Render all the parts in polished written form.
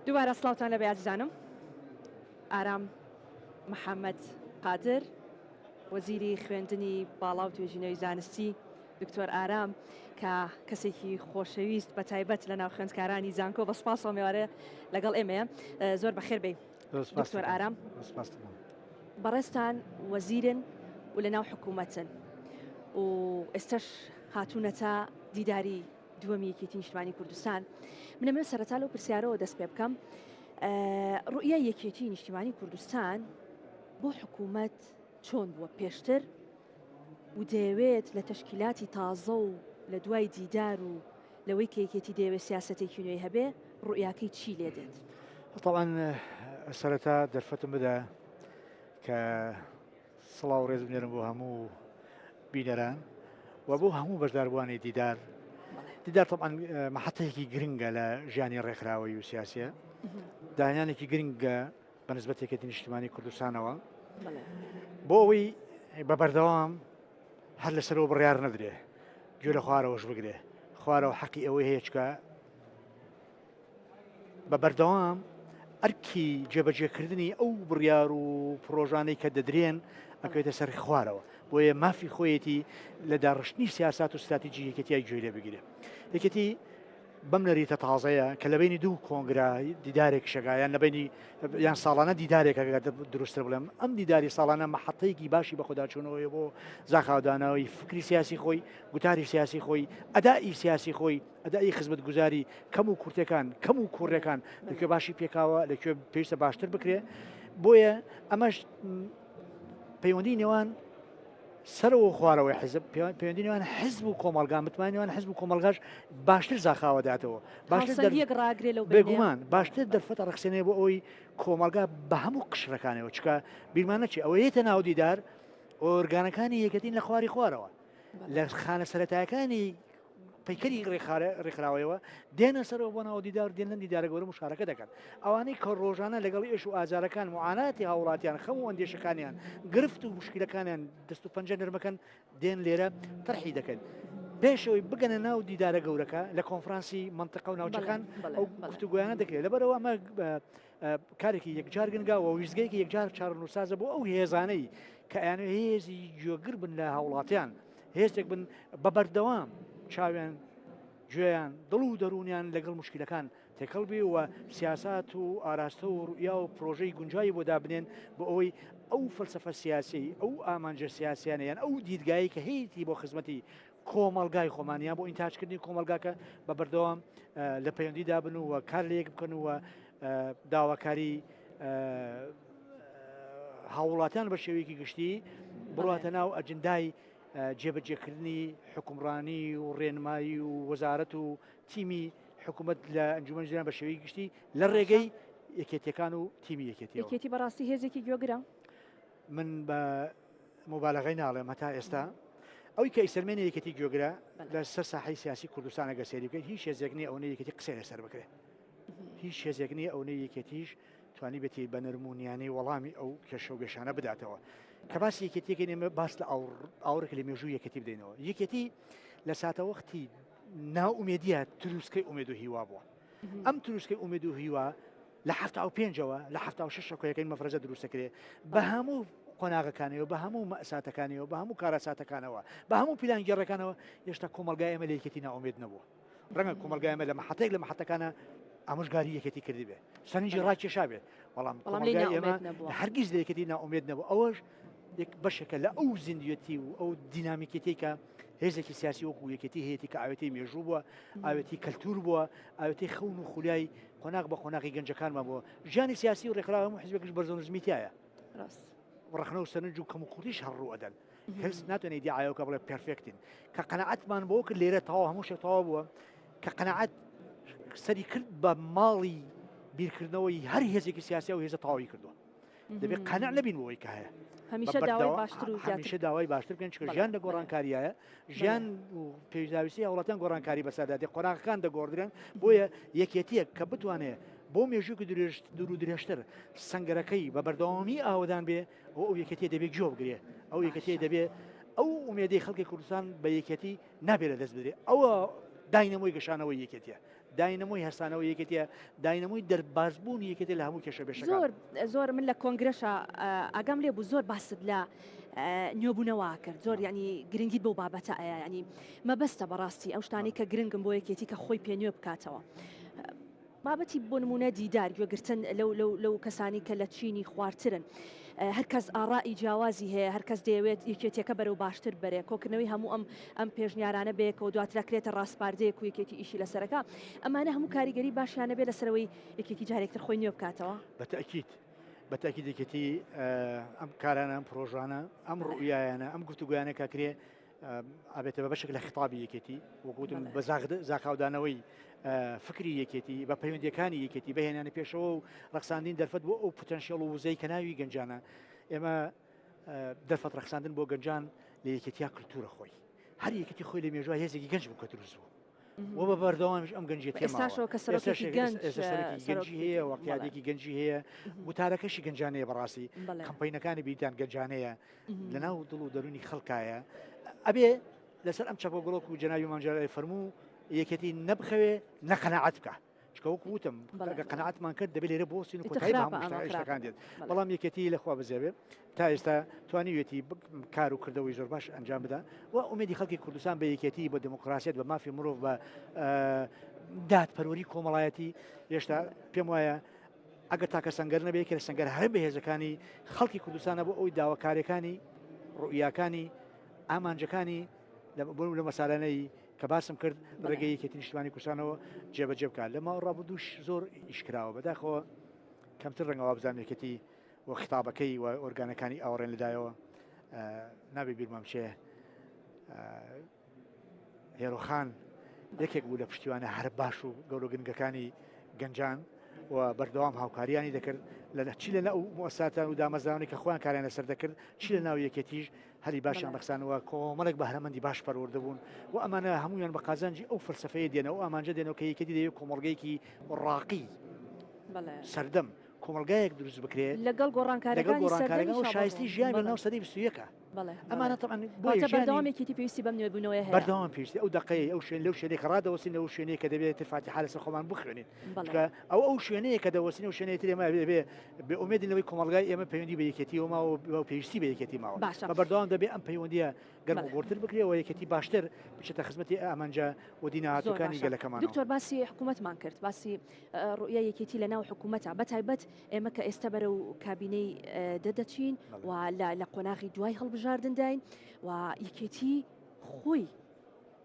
دووبارە سڵاوتان لەبێ عزیزانم. ئارام محەممەد قادر، وەزیری خوێندنی باڵا و توێژینەوەی زانستی، دکتۆر ئارام کە کەسێکی خۆشەویست بە تایبەت لە ناو خوێندکارانی زانکۆ بە سپاسەوە میوارە لەگەڵ ئێمەیە. زۆر بەخێر بێ دکتۆر ئارام. بەڕێستان وەزیرن و لە ناو حکوومەتن و ئێستش هاتوونەتە دیداری دووەمی یەکێتی نیشتیمانی کوردستان. منەمە سەرەتا لەو پرسیارەوە دەست پێ بکەم، ڕوئیای یەکێتی نیشتیمانی کوردستان بۆ حکوومەت چۆن بووە پێشتر و دەیەوێت لە تەشکیلاتی تازە و لە دوای دیدار و لەوەی کە یەکێتی دەیەوێت سیاسەتێکی نوێی هەبێ ڕوئیاکەی چی لێ دێت؟ طبعا سەرەتا دەرفەتم بدە کە سڵاو ڕێز بنێرم بۆ هەموو بینەران و بۆ هەموو بەشداربووانی دیدار طبعا محەتەیەکی گرنگە لە ژیانی ڕێکخراوەی و سیاسیە، داهێنانێکی گرنگە بە نسبەت یەکێتی نیشتیمانی کوردستانەوە بۆ ئەوەی بە بەردەوام هەر لەسەرەوە بڕیار نەدرێ، گوێ لە خوارەوەش بگرێ، خوارەوە حەقی ئەوەی هەیە چکە بە بەردەوام ئەرکی جێبەجێکردنی ئەو بڕیار و پرۆژانەی کە دەدرێن ئەکەوێتە سەر خوارەوە، بۆیە مافی خۆیەتی لە داڕشتنی سیاسات و استراتیجی یەکێتیای گوێ لێ بگرێ. یەکێتی بەم نەریتە تازەیە کە لە بینی دوو کۆنگرا دیدارێک شەگایان لە بینی یان ساڵانە دیدارێکە دروستتر بڵێم، ئەم دیداری ساڵانە مەحەتەیەکی باشی بە خۆداچوونەوەی بۆ زاخاودانەوەی فکری سیاسی خۆی، گوتاری سیاسی خۆی، ئەدای سیاسی خۆی، ئەدای خزمەت گوزاری کەم و کورتەکان کەم و کوڕەکان لەکوێ باشی پێکاوە لەکوێ پێویستە باشتر بکرێ. بۆیە ئەمەش پەیوەندی نێوان سەرەوە خوارەوەی حزب، پەیوەندی نێوان حزب و کۆمەڵگا، متمانیوان حزب و کۆمەڵگاش باشتر زاخاوە داتەوە، بێگومان باشتر دەرفەتە ڕخسێنێ بۆ ئەوی کۆمەڵگا بە هەموو قشرەکانەوە چکە بیرمانە چی ئەوە یێتە ناو دیدار ئۆرگانەکانی یەکەتین لە خواری خوارەوە لە خانە سەرەتایەکانی پەیکەری ڕێکخراوەوە دێنە سەرەوە بۆ ناو دیدار، دێن لە دیدارە گەورە مشارەکە دەکەن. ئەوانەی کە ڕۆژانە لەگەڵ ئێش و ئازارەکان معاناتی هاوڵاتیان خەم و ئەندێشەکانیان گرفت و مشکلەکانیان دەست و پەنجە نرمەکەن دێن لێرە تەرحی دەکەن پێشەوەی بگەنە ناو دیدارە گەورەکە لە کۆنفرانسی منتقە و ناوچەکان ئەو گفتوگویانە دەکرێت. لەبەرەوە ئەمە کارێکی یەکجار گنگاوە و ویزگەیەکی یەکجار چارەنووسازە بۆ ئەو هێزانەی کە ئەیانە هێزی گوێگر بن لە هاوڵاتیان، هێزێک بن بە بەردەوام چاویان گوێیان دڵ و دەرونیان لەگەڵ مشکلەکان تێکەڵ بێ و سیاسات و ئاراستە و ڕوئیا و پرۆژەی گونجایی بۆ دابنێن بۆ ئەوەی ئەو فەلسەفە سیاسی ئەو ئامانجە سیاسیانیان ئەو دیدگایی کە هەیەی بۆ خزمەتی کۆمەڵگای خۆمانیان بۆ ئینتاجکردنی کۆمەلگاکە بە بەردەوام لە پەیوەندی دابن و کار لە یەک بکەن و داواکاری هاوڵاتیان بە شێوەیەکی گشتی بڕاتە ناو ئەجندای جێبەجێکردنی حکومڕانی و ڕێنمایی و وەزارەت و تیمی حکوومەت لە ئەنجومەن ژیان بە شێوەیەکی گشتی لە ڕێگەی یەکێتیەکان و تیمی یەکێتی بەڕاستی هێزێکی گوێگرە. من بە مۆبالەغی ناڵێم هەتا ئێستا ئەوی کە ئیسەرمێنی یەکێتی گوێگرە لە سەر ساحەی سیاسی کوردستانە گەسێری بکەیت هیچ هێزێکنی ئەوەی یەکێتی قسەی لەسەر بکرێت، هیچ هێزێکنی ئەوەی یەکێتیش توانی بێتی بە نەرمونیانەی وەڵامی ئەو کێشە و گەشانە بداتەوە. کە باسی یەکێتیەکە نێمە باس لە ئاورێک لە مێژوو یەکێتی بدەینەوە. یەکێتی لە ساتەوەختی ناوئومێدیە تروسکەی ئومێد و هیوا بووە. ئەم تروسکەی ئومێد و هیوا لە 75ەوە لە 76 کۆیەکەی مەفرەزە دروستەکرێ بە هەموو قۆناغەکانەوە، بە هەموو مەئساتەکانەوە، بە هەموو کارەساتەکانەوە، بە هەموو پیلانگەڕەکانەوە هێشتا کۆمەلگای ئێمە لە یەکێتی ناومێد نەبووە. ڕەنگە کۆمەلگای ئێمە لە محەتێک لە محەتەکانە ئامۆژگاری یەکێتی کردی بێ، سەرنجی ڕاکێشا بێ، بەڵام کۆمەلگای ئێمە هەرگیز لە یەکێتی ناومێد نەبوو. ئەوەش یەک بەشێکە لە ئەو زیندویەتی و ئەو دینامیکێتی کە هێزێکی سیاسی وەکو یەکێتی هەیەی کە ئاوێتی مێژوو بووە، ئاوێتی کەلتور بووە، ئاوێتی خەون و خولیای قۆناغ بە قۆناغی گەنجەکانمان بووە. ژیانی سیاسی و ڕێکخراو هەموو حیزبێکش بەرزە و نزمیتایە، ڕخنە و سەرنج و کەم و کوردیش هەڕوو ئەدەن. هەرس ناتوانێت دیعایەوە بڵێ پێرفێکتین کە قەنەعەتمان بۆ کرد لێرە تەواو هەموو شێک تەواو بووە کە قەنەعەت سەری کرد بە ماڵی بیرکردنەوەی هەر هێزێکی سیاسی و هێزە تەواوی کردووە. دەبێت قەنەع نەبین بۆی کە هەیە، هەمیشە داوای باشتر و هەمیشە داوای باشتر بکەن چکە ژیان لە گۆڕانکاریایە، ژیان و پێویستاویستی هاوڵاتیان گۆڕانکاری بەسەردادێ قۆناغەکان دەگۆڕدرێن. بۆیە یەکێتیەک کە بتوانێت بۆ مێژووکی دوور و درێژتر سەنگەرەکەی بە بەردەوامی ئاوەدان بێ ئەو یەکێتی دەبێت جۆ بگرێ، ئەو یەکێتی دەبێت ئەو ئومێدەی خەڵکی کوردستان بە یەکێتی نابێت لە دەست بدرێت. ئەوە داینەمۆی گەشانەوەی یەکێتیە، داینەمۆی هەستانەوە یەکێتیە داینەمۆی دەربازبوون یەکێتی لە هەموو کێشە بێشەکان زۆر من لە کۆنگرەشە ئاگام لێ بوو زۆر باست لە نوێبوونەوە کرد زۆر ینی گرنگیت بۆ بابەتە ئەیە ینی مەبەستە بەڕاستی ئەو شتانی کە گرنگم بۆ یەکێتی کە خۆی پێنوێ بکاتەوە بابەتی بۆ نمونە دیدار گوێگرتن لەو کەسانی کە لە چینی خواردترن هەرکەس ئاڕایی جیاوازی هەیە هەرکەس دەیەوێت یەکێتیەکە بەرەو باشتر بەرێ کۆکردنەوەی هەموو ئەم پێشنیارانە بێکەوە دواترەکرێتە ڕاستپاردەیەک و یەکێتی ئیشی لەسەرەکە ئەمانە هەموو کاریگەری باشیانە بێ لەسەرەوەی یەکێتی جارێکتر خۆی نوێ بکاتەوە بەتاکید یەکێتی ئەم کارانە ئەم پرۆژانە ئەم ڕوئیانە ئەم گفتوگویانە کاکرێ ئابێتە بە بەشێک لە خطابی یەکێتی وەکوتم بە زاکاودانەوەی فکری یەکێتی بە پەیوەندیەکانی یەکێتی بەهێنانە پێشەوە و ڕەخساندین دەرفەت بۆ ئەو پوتەنشیەڵ و وزەی کە ناوی گەنجانە ئێمە دەرفەت ڕەخساندن بۆ گەنجان لە یەکێتیا کللتورە خۆی هەر یەکێتی خۆی لە مێژوای هێزێکی گەنج بوو کە دروست بوو و بە بەردەوامش ئەم گەنجێت ئێستاشەوە کە سەرۆکێکی گەنجی هەیە وەقیادێکی گەنجی هەیە وتارەکەشی گەنجانەیە بەڕاستی کەمپینەکانی بیریان گەنجانەیە لەناو دڵ و دەرونی خەڵکایە ئەبێ لەسەر ئەم چەپۆگڵۆک و جەناوی مامجارای فەرموو یەکێتی نەبخەوێ نەقەنەعەت بکە چکەوەکو وتم قەنەعەتمان کرد دەبێت لێرە بۆستی کۆتایی هەموو دێت بەڵام یەکێتی لەخوا بزێبێ تا ئێستا توانیوێتی کار و کردەوەی زۆر باش ئەنجام بدە و ئومێدی خەڵکی کوردستان بە یەکێتی بە دموکراسیەت بە مافی مرۆڤ بە دادپەروەری کۆمەڵایەتی هێشتا پێم وایە ئەگەر تاکە سەنگەر نەبێت کە لە سەنگەر هەر بەهێزەکانی خەڵکی کوردستانە بۆ ئەوی داواکاریەکانی ڕوئیاکانی ئامانجەکانی لە مەسالانەی کە باسم کرد ڕێگەی یەکێتی نیشتیمانی کوردستانەوە جێبەجێ بکات لە ماوە ڕابردووش زۆر ئیشکراوە بەداخەوە کەمتر ڕەنگەوە بزانام یەکێتی و خطابەکەی و ئۆرگانەکانی ئاوەڕێن لەدایەوە نابێ بیرمام چێ هێرۆخان یەکێک بوو لە پشتیوانە هەر باش و گەورە گرنگەکانی گەنجان و بەردەوام هاوکاریانی دەکرد لە چی لە ناو مؤسساتان و دامەزرانی کە خۆیان کاریان لەسەر دەکرد چی لە ناو یەکێتیش هەری باشیان ڕەخسانەوە کۆمەڵێک بەهرەمەندی باش پەروەردە بوون و ئەمانە هەمویان بە قازانجی ئەو فەلسەفەیە دێنەوە و ئامانجە دێنەوە کە یەکێتی دەیەوێت کۆمەڵگەیەکی ڕاقی سەردەم کۆمەلگایەک دروست بکرێت لەگەڵ گۆڕانکاریەکان و شایستی ژیان لە ناو سەدەی 21 ئەمانە تەمان بەردەوامێکی پێویستی بەم نوێبوونەوەی هەیە بەردەوام پێویستی ئەو دقەیە ئەو شوێن لەو شوێنێک ڕادەوەسین لەو شوێنەیە کە دەبێت فاتحە لەسەر خۆمان بخوێنین ئەو شوێنەیە کە دەوەسین و شوێنێتی ئێمە بێ بێ ئومێدینەوەی کۆمەلگای ئێمە پەیوەندی بە یەکێتیەوە ماوە و پێویستی بە یەکێتی ماوە بە بەردەوام دەبێت ئەم پەیوەندیە گەرم و گۆرتر بکرێەوە یەکێتی باشتر بچێتە خزمەتی ئامانجە و دیناهاتوەکانی گەلەکەمان دکتۆر باسی حکوومەتمان کرد باسی ڕوئیە یەکێتی لەناو حکوومەتە بەتایبەت ئێمە کە ئێستا بەرەو کابینەی دەدەچین و لە قۆناغی دوای هەڵبژاردن داین و یەکێتی خۆی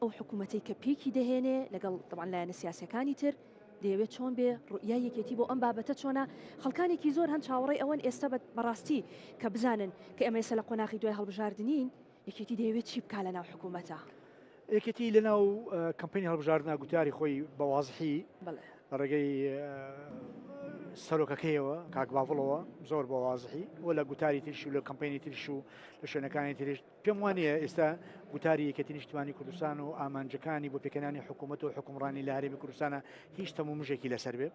ئەو حکوومەتەی کە پێکی دەهێنێ لەگەڵ طبعاً لایەنە سیاسەکانی تر دەیەوێت چۆن بێ ڕوئیە یەکێتی بۆ ئەم بابەتە چۆنە خەڵکانێکی زۆر هەند چاوەڕێی ئەوەن ئێستا بەڕاستی کە بزانن کە ئێمە ئێستا لە قۆناغی دوای هەڵبژاردنین یەکێتی دەیەوێت چی بکا لەناو حکوومەتە یەکێتی لەناو کەمپینی هەڵبژاردنە گوتاری خۆی بەوازحی ڕێگەی سەرۆکەکەیەوە کاکباڤڵەوە زۆر بە وازحی و لە گوتاری تریش و لە کەمپینی تریش و لە شوێنەکانی تریش پێم وانە ئێستا گوتاری یەکێتی نیشتیمانی کوردستان و ئامانجەکانی بۆ پێکەنانی حکوومەت و حکومڕانی لە هەرێمی کوردستانە هیچ تەمومژێکی لەسەر بێ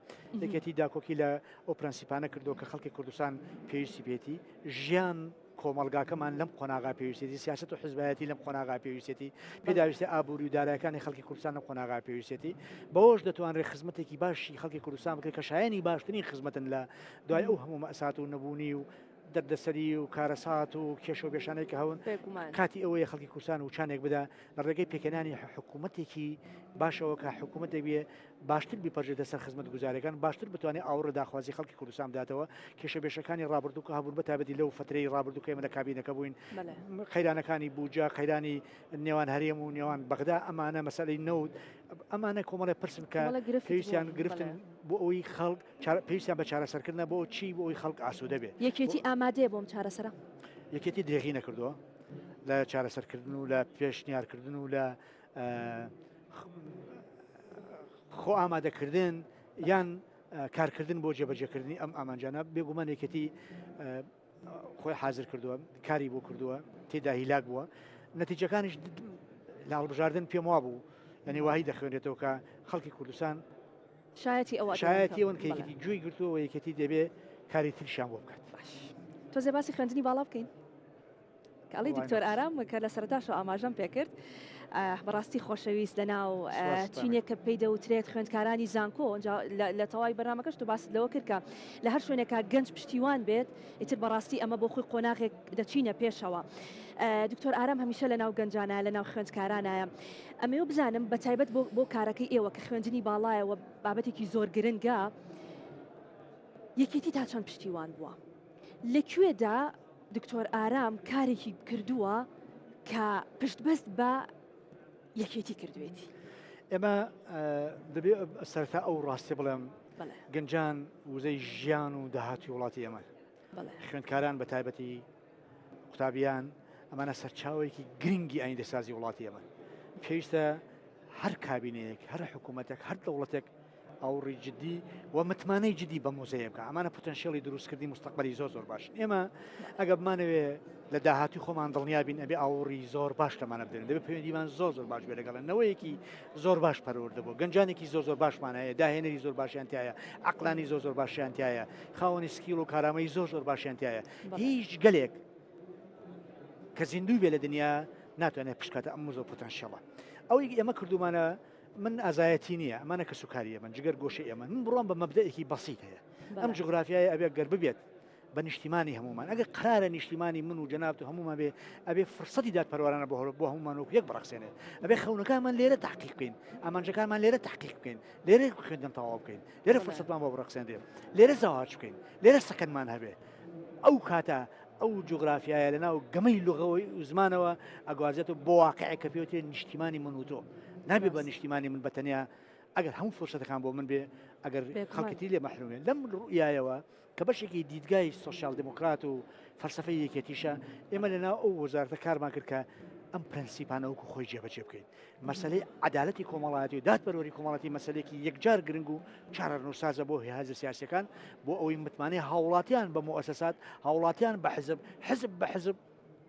یەکێتی داکۆکی لە ئەو پرەنسیپانە کردو کە خەڵکی کوردستان پێویستی بێتی ژیان کۆمەلگاکەمان لەم قۆناغا پێویستێتی سیاست و حزبایەتی لەم قۆناغا پێویستێتی پێداویستی ئابووری و دارایەکانی خەڵکی کوردستان لەم قۆناغا پێویستێتی بەوەش دەتوانرێت خزمەتێکی باشی خەڵکی کوردستان بکرێت کە شایانی باشترین خزمەتن لە دوای ئەو هەموو مەسات و نەبوونی و دەردەسەری و کارەسات و کێشە و بێشانەی کە هەون کاتی ئەوەیە خەڵکی کوردستان و چانێک بدا لە ڕێگەی پێکەنانی حکوومەتێکی باشەوە کە حکوومەت دەبێ باشتر بیپەرژێتە سەر خزمەت گوزارەکان باشتر بتوانێت ئاوڕە داخوازی خەڵکی کوردستان بداتەوە کێشە بێشەکانی ڕابردوو کە هەبوون بەتابەتی لەو فترەی ڕابردوو کە ئێمە لە کابینەکە بووین قەیرانەکانی بووجا قەیرانی نێوان هەرێم و نێوان بەغدا ئەمانە مەسەلەی نەوت ئەمانە کۆمەڵی پرسن کە پێویستیان گرفتن بۆ ئەوەی خەڵک پێویستیان بە چارەسەرکردنە بۆ چی بۆ ئەوی خەڵک ئاسوودە بێت یەکێتی ئامادەیە بۆم چارەسەرە یەکێتی درێغی نەکردووە لە چارەسەرکردن و لە پێشنیارکردن و لە خۆ ئامادەکردن یان کارکردن بۆ جێبەجێکردنی ئەم ئامانجانە بێگومان یەکێتی خۆی حازر کردووە کاری بۆ کردووە تێدا هیلاک بووە نەتیجەکانیش لە هەڵبژاردن پێم وا بوو یعنی واهی دەخوێنێتەوە کە خەڵکی کوردستان شایەتی ئەوەن کە یەکێتی گوێی گرتووە یەکێتی دەبێ کاری تریشان بۆ بکات تۆ زێ باسی خوێندنی باڵا بکەین کاڵی دکتۆر ئارام کە لە سەرتاشەوە ئاماژەم پێکرد بەڕاستی خۆشەویست لەناو سپاس چینێک کە پێی دەوترێت خوێندکارانی زانکۆ لە تەواوی بەرنامەکەش تو باست لەوە کرد کە لە هەر شوێنێکا گەنج پشتیوان بێت ئیتر بەڕاستی ئەمە بۆ خۆی قۆناغێک دەچینە پێشەوە. دکتۆر ئارام هەمیشە لەناو گەنجانە لەناو خوێندکارانایە. ئەمێ بزانم بە تایبەت بۆ کارەکەی ئێوە کە خوێندنی باڵایەوە بابەتێکی زۆر گرنگە یەکێتی تا چەند پشتیوان بووە لەکوێدا دکتۆر ئارام کارێکی کردووە کە پشتبەست بە یەکێتی کردوێتی. ئێمە دەبێت سەرتا ئەو ڕاستی بڵێم گەنجان وزەی ژیان و داهاتی وڵاتی ئێمە خوێندکاران بە تایبەتی قوتابیان ئەمانە سەرچاوێکی گرنگی ئایندەسازی وڵاتی ئێمە. پێویستە هەر کابینەیەک هەر حکوومەتێک هەر دەوڵەتێک ئەوڕی جددی و متمانەی جددی بە مۆزەیە بکە. ئەمانە پۆتەنشیالی دروستکردی مستەقبەلی زۆر باش. ئێمە ئەگە بمانەوێ لە داهاتی خۆمان دڵنیابین ئەبێ ئاوڕی زۆر باش لەمانە بدەین، دەبێت پەیوەندیمان زۆر باش بێ لەگەڵەوەیەکی زۆر باش پەروەردەبوو، گەنجانێکی زۆر باشمان هەیە، داهێنەری زۆر باشیان تایە، عەقلانی زۆر باشیان تایە، خاوەنی سکیڵ و کارامەی زۆر باشیان تایە. هیچ گەلێک کە زیندوو بێ لە دنیا ناتوانێت پشکاتە ئەم زۆر پۆتەنشیاڵە. ئەوەی ئێمە کردومانە من ئازایەتی نییە، ئەمانە کە سوکاریە من جگەر گۆشەی ئێمە من بڕۆم بە مەبدەیەکی بەسیط هەیە. ئەم جغرافیای ئەبێ گەر ببێت بە نیشتیمانی هەمومان. ئەگەر قرارە نیشتیمانی من و جەنابەت و هەمومان بێ ئەبێ فرسەتی داد پەروەرانە بۆ هەمومان و یەک بڕەخسێنێت. ئەبێ خەونەکانمان لێرە تحقیق بکەین، ئامانجەکانمان لێرە تحقیق بکەین، لێرە خوێندن تەواو بکەین، لێرە فرسەتمان بۆ بڕەخسێنرێ، لێرە زەواج بکەین، لێرە سەکەنمان هەبێ. ئەو کاتە ئەو جغرافیایە لەناو گەمەی لوغەوەی زمانەوە ئەگوازێت بۆ واقعی کە پێوتێ نیشتیمانی من و تۆ نابێ بە نیشتیمانی من بەتەنیا ئەگەر هەموو فرسەتەکان بۆ من بێ ئەگەر خەڵکەتی لێ مەحرومێ لەم ڕوئایەوە کە بەشێکی دیدگای سۆسیال دموکرات و فەلسفەی یەکێتیشە ئێمە لەناو ئەو وەزارەتە کارمان کرد کە ئەم پرەنسیپانە وەکو خۆی جێبەجێ بکەین. مەسەلەی عەدالەتی کۆمەڵایەتی و دادپەروەری کۆمەڵایەتی مەسەلێکی یەکجار گرنگ و چارەنووسازە بۆ هێزە سیاسیەکان بۆ ئەوەی متمانەی هاوڵاتیان بە مؤسسات هاوڵاتیان بە حزب بە حزب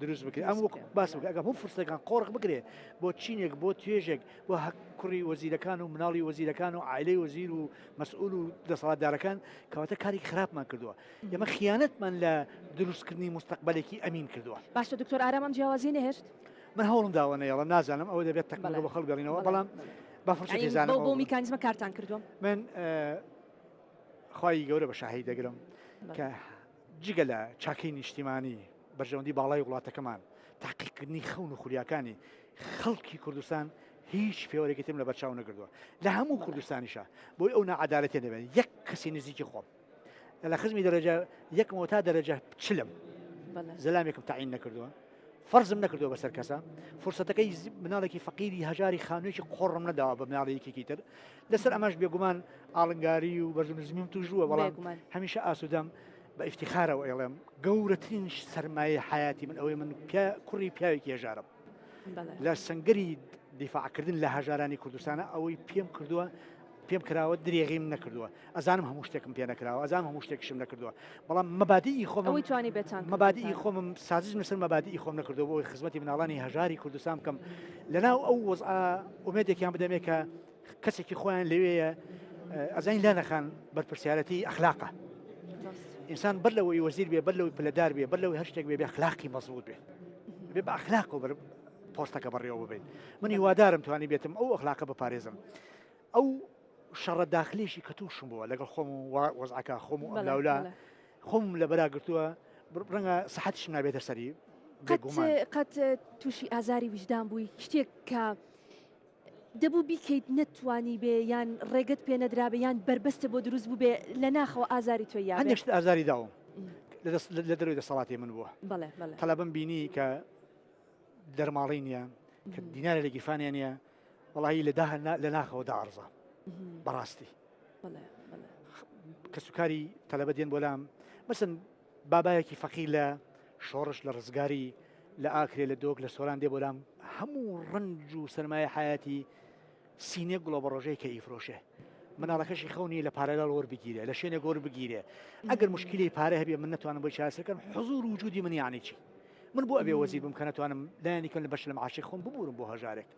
دروست بکرێت. ئەم وەکو باس بکە ئەگەر هەموو فرسەکان قۆڕق بگرێ بۆ چینێک بۆ توێژێک بۆ کوڕی وەزیرەکان و مناڵی وەزیرەکان و عائیلەی وەزیر و مەسئول و دەسەڵاتدارەکان کەواتە کارێکی خراپمان کردووە. ئێمە خیانەتمان لە دروستکردنی مستەقبەلێکی ئەمین کردووە. باشە دکتۆر ئارام ئەم جیاوازی نەهێشت؟ من هەوڵم داوە نەیەڵە نازانم ئەوە دەبێت تەکنیکە بە خەڵک بێڵینەوە بەڵام با فرصەتی زانم بۆ میکانیزمە کارتان کردووە. من خوای گەورە بە شاهید دەگرم کە جگە لە چاکەی نیشتیمانی بەرژەوەندی باڵای وڵاتەکەمان تاقیکردنی خەون و خولیاکانی خەڵکی کوردستان هیچ پێوەرێکی تم لە بەرچاو نەکردووە لە هەموو کوردستانیشە بۆی ئەو نەعەدالەتێ دەبێت یەک کەسی نزیکی خۆم لە خزمی دەرەجە یەکمەوە تا دەرەجە چلم زەلامێکم تاعین نەکردووە فەرزم نەکردووە بەسەر کەسە فرسەتەکەی مناڵێکی فەقیری هەژاری خانوویەکی قۆڕم نەداوە بە مناڵەیەکی تر لەسەر ئەمەش بێگومان ئاڵنگاری و بەرزنزمیم توژووە بەڵام هەمیشە ئاسوودەم بە ئیفتیخارەوە ئێڵێم گەورەترین سەرمایە حیاتی من ئەوەی من کوڕی پیاوێکی هێژارم لە سنگری دیفاعکردن لە هەژارانی کوردستانە ئەوەی پێم کردووە پێم کراوە درێغیم نەکردووە ئەزانم هەموو شتێکم پێ نەکراوە ئەزانم هەموو شتێکشم نەکردووە بەڵام مەبادیئی خۆم مەبادیئی خۆمم سازیش لەسەر مەبادیئی خۆم نەکردەوە بۆی خزمەتی مناڵانی هەژاری کوردستان بکەم لەناو ئەو وەزعە ئومێدێکیان بدەمێ کە کەسێکی خۆیان لەوەیە ئەزانی لا نەخان بەرپرسیارەتی ئەخلاقە ئینسان بەر لەوەی وەزیر بێ بەر لەوەی پلەدار بێ بەر لەوەی هەر شتێک بێ ئەخلاقی مەزبوط بێ بە ئەخلاق و پۆستەکە بەڕێوە ببین من هیوادارم توانی بێتم ئەو ئەخلاقە بپارێزم ئەو شەڕە داخلیشی کە تووشم بووە لەگەڵ خۆم و وەزعەکە خۆم و ئەولاولا خۆم لە بەراگرتووە ڕەنگە سەحەتیشم نابێتە سەری قەت تووشی ئازاری وجدان بووی شتێک کە دەبوو بیکەیت نەتوانی بێ یان ڕێگەت پێ نەدرابێ یان بربەستە بۆ دروست بوو بێ لە ناخەوە ئازاری تۆ یان هەندێک شت ئازاری داوم لە دەروی دەسەڵاتی من بووە تەلەبم بینی کە دەرماڵی نییە کە دینارە لە گیرفانیان نییە وەڵایی لە ناخەوە داعرزە بەڕاستی کە سوکاری تەلەبە دێن بۆلام مەسن بابایەکی فەقیر لە شۆڕش لە ڕزگاری لە ئاکرێ لە دۆک لە سۆران دێ بۆلام هەموو ڕنج و سەرمایە حیاتی سینێ گوڵە بە ڕۆژەی کە ئیفرۆشێ مناڵەکەشی خەونی لە پارەلال وەربگیرێ لە شوێنێک وەربگیرێ ئەگەر مشکلی پارە هەبێ من نتوانم بۆی چارەسەرکەم حزور وجودی من یانی چی من بۆ ئەبێ وەزیر بم کە نتوانم لایەنی کەم لە بەش لە معاشی خۆم ببورم بۆ هەژارێک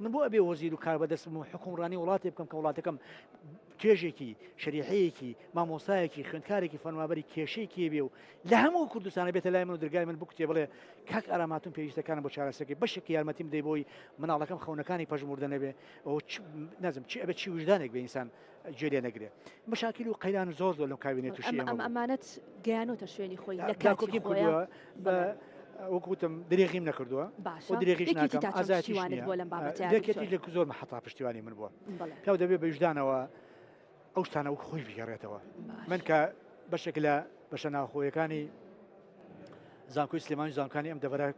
من بۆ ئەبێ وەزیر و کار بەدەستم و حکومڕانی وڵاتی بکەم کە وڵاتەکەم توێژێکی شەریحەیەکی مامۆستایەکی خوێندکارێکی فەرمابەری کێشەیەکی بێ و لە هەموو کوردستانە بێتە لای من و دەرگای من بکوتێ بڵێ کاک ئاراماتون پێویستەکانە بۆ چارەسەرەکەی بەشێکی یارمەتیم بدەی بۆی مناڵەکەم خەونەکانی پەژموردە نەبێ ئەو نازم چی ئەبێت چی وجدانێک بێ ئینسان گوێ لێ نەگرێ مەشاکیل و قەیران زۆر لەم کابینێت تووشی ئەمە ئەمانەت گەیانۆتە شوێنی خۆی لە کاتی خۆیان وەکوتم درێغیم نەکردووە بۆ درێغیش ناکەم ئازادیوانێت بۆ لەم بابەتە دەکێتی لە زۆر مەحەتا پشتیوانی من بووە پێو دەبێت بە وجدانەوە ئەو شتانە و خۆی بگەڕێتەوە من کە بەشێک لە بەشە ناوخۆیەکانی زانکۆی سلێمانی زانکانی ئەم دەبەرە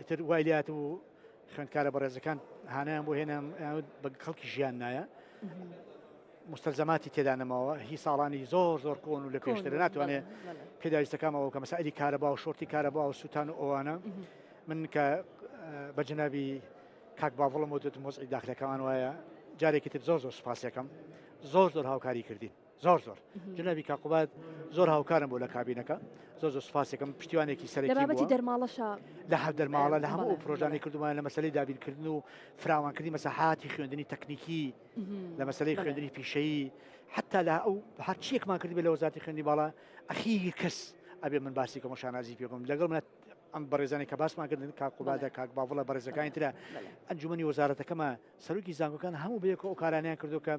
ئیتر وای لات و خوێندکارە بەڕێزەکان هانیان بۆ هێنام بە خەڵکی ژیان نایە مستەلزەماتی تێدا نەماوە هی ساڵانی زۆر زۆر کۆن و لە پێشترە ناتوانێت پێداویستەکانەوە کە مەسائلی کارەبا و شۆرتی کارەبا و سووتان و ئەوانە من کە بە جنابی کاک باوەڵم و دوت مۆزعی داخلەکەمان وایە جارێکی تر زۆر زۆر سوپاسیەکەم زۆر زۆر هاوکاری کردین زۆر زۆر جنابی کاقوبات زۆر هاوکارم بۆ لە کابینەکە زۆر زۆر سوپاسیەکەم پشتیوانێکی سەرەکی بابەتی دەرماڵەشە لە هەف دەرماڵە لە هەموو پرۆژانی کردومان لە مەسلەی دابینکردن و فراوانکردنی مەساحاتی خوێندنی تەکنیکی لە مەسلەی خوێندنی پیشەیی حتا لە ئەو هەرچیەکمان کردی بێ لە وەزارەتی خوێندنی باڵا ئەخیر کەس ئەبێ من باسی کۆمەشانازی پێکەم لەگەڵ من ئەم بەڕێزانی کە باسمان کردن کاقوبادە کاک باوڵە بەڕێزەکانی ترە ئەنجومەنی وەزارەتەکەمە سەرۆکی زانکۆکان هەموو بەیەکەوە ئەو کارانیان کردو کە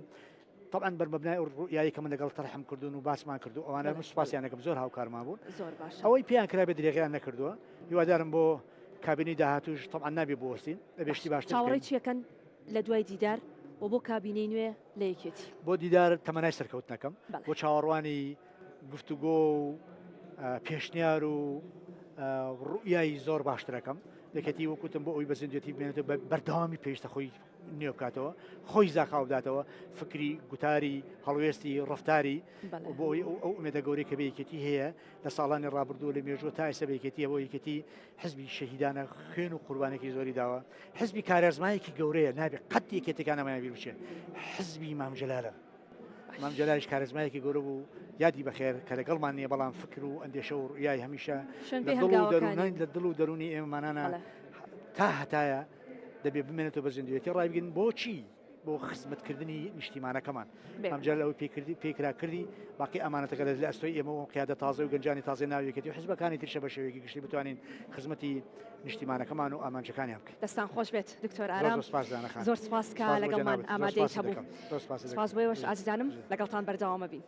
طبعا بەرمەبنای ڕوئایی کە من لەگەڵ تەرحم کردوون و باسمان کردو ئەوانە من سوپاسیانەکەم زۆر هاوکارمان بوون ئەوەی پێیان کرا بێ درێغیان نەکردووە هیوادارم بۆ کابینی داهاتوش طبعا نابێ بۆستین دەبێشتی باشتر چاوەڕێی چیەکەن لە دوای دیدار و بۆ کابینەی نوێ لە یەکێتی بۆ دیدار تەمەنای سەرکەوتنەکەم بۆ چاوەڕوانی گفتوگۆ و پێشنیار و ڕوئایی زۆر باشترەکەم دەکەتی وەکوتم بۆ ئەوی بەزیندێتی بێنێتە بەردەوامی پێویستە خۆی نوێ بکاتەوە خۆی زاخاو بداتەوە فکری گوتاری هەڵوێستی ڕفتاری بۆ ئەو ئومێدە گەورەی کە بەیەکێتی هەیە لە ساڵانی ڕابردوو لە مێژوە تا ئێستا بەیەکێتیە بۆ یەکێتی حزبی شەهیدانە خوێن و قوربانێکی زۆری داوە حزبی کارێزمایەکی گەورەیە نابێت قەت یەکێتەکان ئەمایان بیر بچێ حزبی مام جەلالە مام جەلالیش کارێزمایەکی گەورە بوو یادی بەخێر کە لەگەڵمان نییە بەڵام فکر و ئەندێشە و ڕوئای هەمیشە لە دڵ و دەرونی ئێمەمانانە تا هەتایە دەبێ بمێنێتەوە بە زیندوێتی ڕای بگەین بۆچی بۆ خزمەتکردنی نیشتیمانەکەمان ئەمجار لەوەی پێکرا کردی باقی ئەمانەتەکە لە ئەستۆی ئێمە و قیادە تازە و گەنجانی تازە ناویەکەتی و حزبەکانی ترشە بە شێوەیەکی گشتی بتوانین خزمەتی نیشتیمانەکەمان و ئامانجەکانیان بکەین. دەستان خۆش بێت دکتۆر ئارام زۆر سپاس کە لەگەڵمان ئامادەی هەبوو. سپاس بۆیەوەش ئازیزانم لەگەڵتان بەردەوامە بین.